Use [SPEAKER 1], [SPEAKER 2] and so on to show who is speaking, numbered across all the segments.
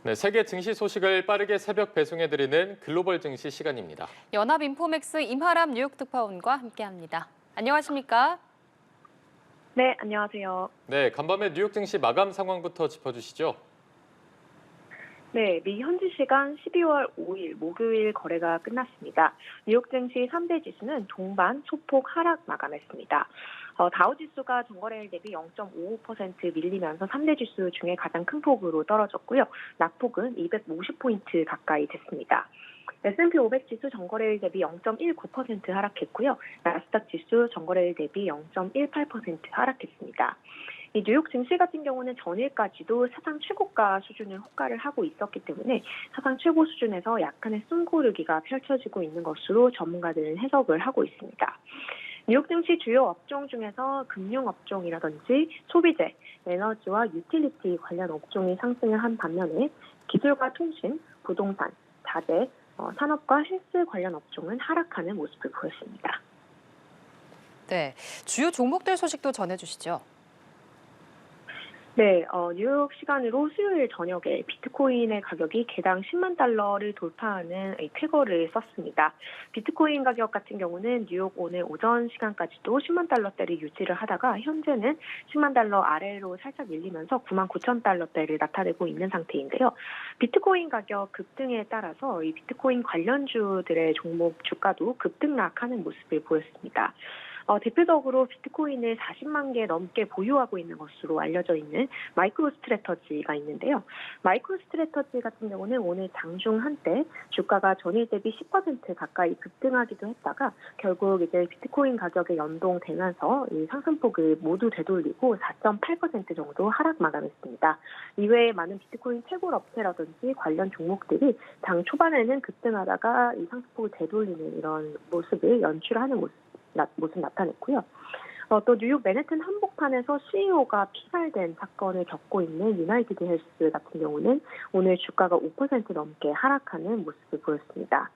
[SPEAKER 1] 네, 세계 증시 소식을 빠르게 새벽 배송해드리는 글로벌 증시 시간입니다.
[SPEAKER 2] 연합인포맥스 임하람 뉴욕 특파원과 함께합니다. 안녕하십니까?
[SPEAKER 3] 네, 안녕하세요.
[SPEAKER 1] 네, 간밤에 뉴욕 증시 마감 상황부터 짚어주시죠.
[SPEAKER 3] 네, 미 현지 시간 12월 5일 목요일 거래가 끝났습니다. 뉴욕 증시 3대 지수는 동반 소폭 하락 마감했습니다. 다우 지수가 전거래일 대비 0.55% 밀리면서 3대 지수 중에 가장 큰 폭으로 떨어졌고요. 낙폭은 250포인트 가까이 됐습니다. S&P 500 지수 전거래일 대비 0.19% 하락했고요. 나스닥 지수 전거래일 대비 0.18% 하락했습니다. 이 뉴욕 증시 같은 경우는 전일까지도 사상 최고가 수준을 호가를 하고 있었기 때문에 사상 최고 수준에서 약간의 숨고르기가 펼쳐지고 있는 것으로 전문가들은 해석을 하고 있습니다. 뉴욕 증시 주요 업종 중에서 금융업종이라든지 소비재, 에너지와 유틸리티 관련 업종이 상승을 한 반면에 기술과 통신, 부동산, 자재, 산업과 헬스 관련 업종은 하락하는 모습을 보였습니다.
[SPEAKER 2] 네, 주요 종목들 소식도 전해주시죠.
[SPEAKER 3] 네, 뉴욕 시간으로 수요일 저녁에 비트코인의 가격이 개당 10만 달러를 돌파하는 쾌거를 썼습니다. 비트코인 가격 같은 경우는 뉴욕 오늘 오전 시간까지도 10만 달러대를 유지를 하다가 현재는 10만 달러 아래로 살짝 밀리면서 9만 9천 달러대를 나타내고 있는 상태인데요. 비트코인 가격 급등에 따라서 이 비트코인 관련주들의 종목 주가도 급등락하는 모습을 보였습니다. 대표적으로 비트코인을 40만 개 넘게 보유하고 있는 것으로 알려져 있는 마이크로 스트래터지가 있는데요. 마이크로 스트래터지 같은 경우는 오늘 장중 한때 주가가 전일 대비 10% 가까이 급등하기도 했다가 결국 이제 비트코인 가격에 연동되면서 이 상승폭을 모두 되돌리고 4.8% 정도 하락 마감했습니다. 이외에 많은 비트코인 채굴 업체라든지 관련 종목들이 장 초반에는 급등하다가 이 상승폭을 되돌리는 이런 모습을 연출하는 모습 나타냈고요. 또 뉴욕 맨해튼 한복판에서 CEO가 피살된 사건을 겪고 있는 유나이티드 헬스 같은 경우는 오늘 주가가 5% 넘게 하락하는 모습을 보였습니다.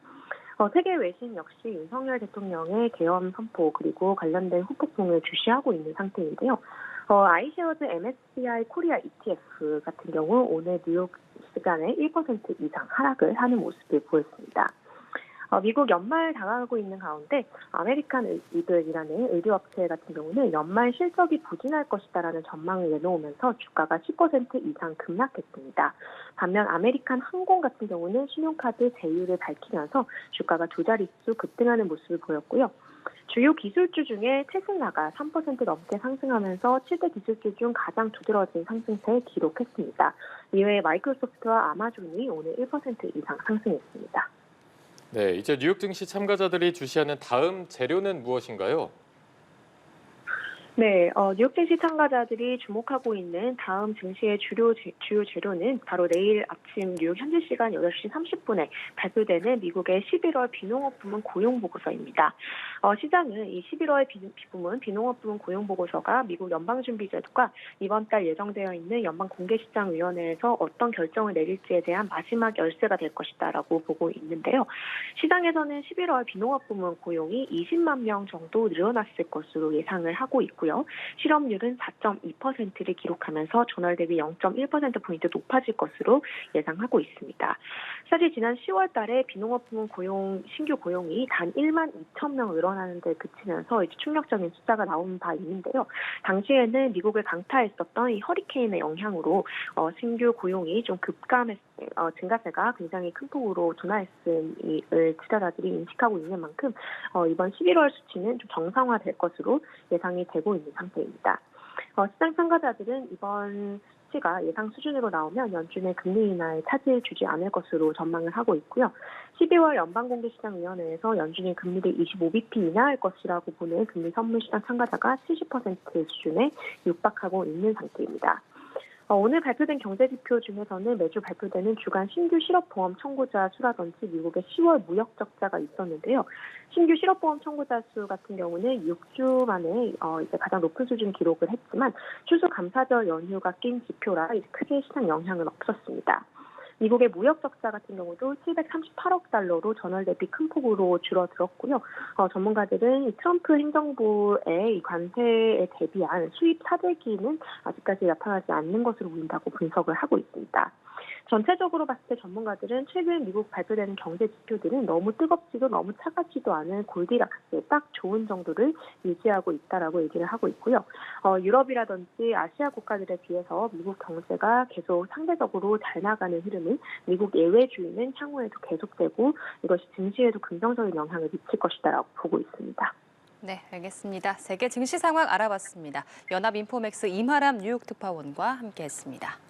[SPEAKER 3] 세계 외신 역시 윤석열 대통령의 계엄 선포 그리고 관련된 후폭풍을 주시하고 있는 상태인데요. 아이쉐어즈 MSCI 코리아 ETF 같은 경우 오늘 뉴욕 시간에 1% 이상 하락을 하는 모습을 보였습니다. 미국 연말 다가가고 있는 가운데 아메리칸 이글이라는 의료업체 같은 경우는 연말 실적이 부진할 것이다라는 전망을 내놓으면서 주가가 10% 이상 급락했습니다. 반면 아메리칸 항공 같은 경우는 신용카드 제휴를 밝히면서 주가가 두 자릿수 급등하는 모습을 보였고요. 주요 기술주 중에 테슬라가 3% 넘게 상승하면서 7대 기술주 중 가장 두드러진 상승세를 기록했습니다. 이외에 마이크로소프트와 아마존이 오늘 1% 이상 상승했습니다.
[SPEAKER 1] 네, 이제 뉴욕 증시 참가자들이 주시하는 다음 재료는 무엇인가요?
[SPEAKER 3] 네, 뉴욕 증시 참가자들이 주목하고 있는 다음 증시의 주요 재료는 바로 내일 아침 뉴욕 현지 시간 8시 30분에 발표되는 미국의 11월 비농업 부문 고용 보고서입니다. 시장은 이 11월 비농업 부문 고용 보고서가 미국 연방준비제도가 이번 달 예정되어 있는 연방공개시장위원회에서 어떤 결정을 내릴지에 대한 마지막 열쇠가 될 것이다라고 보고 있는데요. 시장에서는 11월 비농업 부문 고용이 20만 명 정도 늘어났을 것으로 예상을 하고 있고요. 실업률은 4.2%를 기록하면서 전월 대비 0.1%포인트 높아질 것으로 예상하고 있습니다. 사실 지난 10월 달에 비농업 부문 신규 고용이 단 1만 2천 명 늘어나는 데 그치면서 이제 충격적인 숫자가 나온 바 있는데요. 당시에는 미국을 강타했었던 이 허리케인의 영향으로 신규 고용이 좀 증가세가 굉장히 큰 폭으로 둔화했음을 투자자들이 인식하고 있는 만큼 이번 11월 수치는 좀 정상화될 것으로 예상이 되고 있는 상태입니다. 시장 참가자들은 이번 수치가 예상 수준으로 나오면 연준의 금리 인하에 차질 주지 않을 것으로 전망을 하고 있고요. 12월 연방공개시장위원회에서 연준이 금리를 25bp 인하할 것이라고 보는 금리 선물시장 참가자가 70% 수준에 육박하고 있는 상태입니다. 오늘 발표된 경제지표 중에서는 매주 발표되는 주간 신규 실업보험 청구자 수라든지 미국의 10월 무역 적자가 있었는데요. 신규 실업보험 청구자 수 같은 경우는 6주 만에 이제 가장 높은 수준 기록을 했지만 추수감사절 연휴가 낀 지표라 크게 시장 영향은 없었습니다. 미국의 무역 적자 같은 경우도 738억 달러로 전월 대비 큰 폭으로 줄어들었고요. 전문가들은 트럼프 행정부의 이 관세에 대비한 수입 사재기는 아직까지 나타나지 않는 것으로 보인다고 분석을 하고 있습니다. 전체적으로 봤을 때 전문가들은 최근 미국 발표되는 경제 지표들은 너무 뜨겁지도 너무 차갑지도 않은 골디락스 딱 좋은 정도를 유지하고 있다라고 얘기를 하고 있고요. 유럽이라든지 아시아 국가들에 비해서 미국 경제가 계속 상대적으로 잘 나가는 흐름은 미국 예외주의는 향후에도 계속되고 이것이 증시에도 긍정적인 영향을 미칠 것이다라고 보고 있습니다.
[SPEAKER 2] 네, 알겠습니다. 세계 증시 상황 알아봤습니다. 연합인포맥스 임하람 뉴욕 특파원과 함께했습니다.